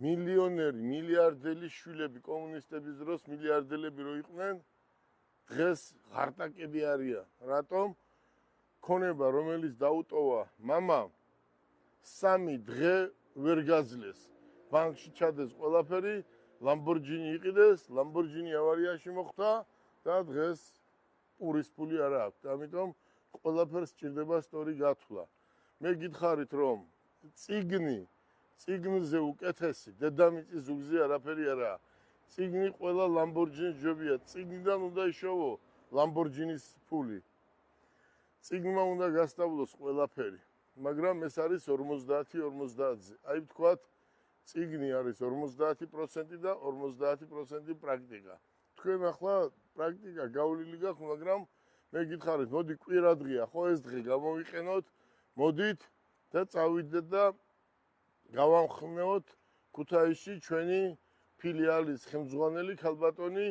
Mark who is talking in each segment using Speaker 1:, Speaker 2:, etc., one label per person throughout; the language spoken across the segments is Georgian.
Speaker 1: მილიონერი, მილიარდელი შვილები კომუნისტების დროს მილიარდელები რო იყვნენ, დღეს ღარტაკები არიან. რატომ? ქონება, რომელიც დაუტოვა მამამ, 3 დღე ვერ გაძლეს. ბანკში ჩადეს ყველაფერი, ლამბორჯინი იყიდეს, ლამბორჯინი ავარიაში მოხდა და დღეს პურის ფული არ აქვს. ამიტომ ყველაფერს სჭირდება სწორი გათვლა. მე გითხარით, რომ წიგნზე უკეთესი, დედამიწის ზურგზე არაფერი არაა. წიგნი ყველა ლამბორჯინის ჯობია. წიგნიდან უნდა იშოვო ლამბორჯინის ფული. წიგნმა უნდა გასტავლოს ყველაფერი. მაგრამ ეს არის 50-50-ზე. აი ვთქვათ, წიგნი არის 50% და 50% პრაქტიკა. თქვენ ახლა პრაქტიკა გავლილი გაქვთ, მაგრამ მე გითხარით, მოდი კვირადღეა, ხო ეს დღე გამოვიყენოთ, მოდით და წავიდეთ და გავამხნევოთ ქუთაისში ჩვენი ფილიალის ხელმძღვანელი ქალბატონი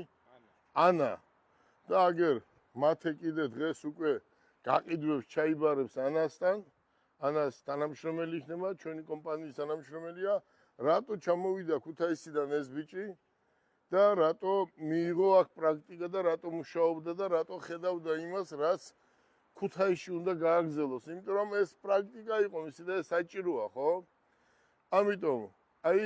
Speaker 1: ანა. და აგერ მათე კიდე დღეს უკვე გაყიდვებს ჩაიბარებს ანასთან, ანას თანამშრომელი იქნება, ჩვენი კომპანიის თანამშრომელია, რატო ჩამოვიდა ქუთაისიდან ეს ბიჭი და რატო მიიღო აქ პრაქტიკა და რატო მუშაობდა და რატო ხედავდა იმას, რაც ქუთაისში უნდა გააგრძელოს, იმიტომ რომ ეს პრაქტიკა იყო მისი და საჭიროა, ხო? ამიტომ აი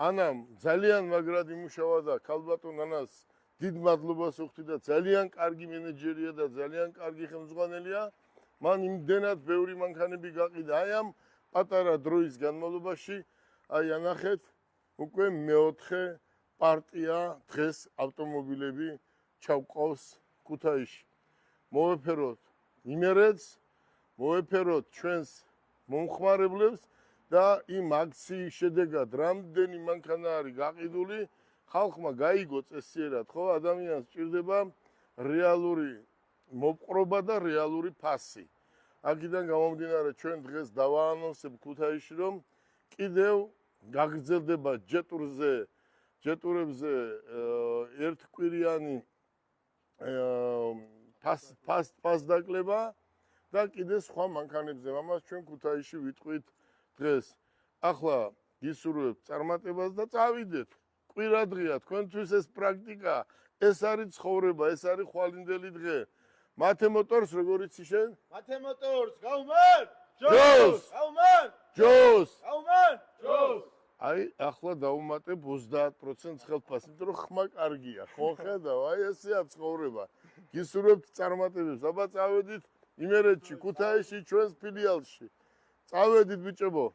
Speaker 1: ანამ ძალიან მაგრად იმუშავა და ქალბატონ ანას დიდ მადლობას ვუხდი და ძალიან კარგი მენეჯერია და ძალიან კარგი ხელმძღვანელია. მან იმდენად ბევრი მანქანები გაყიდა აი ამ პატარა დროის განმავლობაში. აი ანახეთ, უკვე მეოთხე პარტია დღეს ავტომობილები ჩავყავს ქუთაისში. მოვეფეროთ იმერეთს, მოვეფეროთ ჩვენს მომხმარებლებს და იმ აქციის შედეგად რამდენი მანქანა არის გაყიდული, ხალხმა გაიგო წესიერად, ხო, ადამიანს სჭირდება რეალური მოპყრობა და რეალური ფასი. აქედან გამომდინარე ჩვენ დღეს დავაანონსებ ქუთაისში, რომ კიდევ გაგრძელდება ჯეტურებზე ერთკვირიანი ფასდაკლება და კიდე სხვა მანქანებზე. ამას ჩვენ ქუთაისში ვიტყვით დღეს. ახლა გისურვებთ წარმატებას და წავიდეთ. კვირადღეა, თქვენთვის ეს პრაქტიკა, ეს არის ცხოვრება, ეს არის ხვალინდელი დღე. მათე მოტორს როგორ იცი შენ?
Speaker 2: მათე მოტორს გაუმან!
Speaker 1: ჯოს!
Speaker 2: გაუმან!
Speaker 1: ჯოს!
Speaker 2: გაუმან! ჯოს!
Speaker 1: აი, ახლა დაუმატებ 30% ხელფასს, იმიტომ რომ ხმა კარგია, ხო ხედავ? აი ესეა ცხოვრება. გისურვებთ წარმატებებს. აბა წავედით იმერეთში, ქუთაისში, ჩვენს ფილიალში. წავედით ბიჭებო.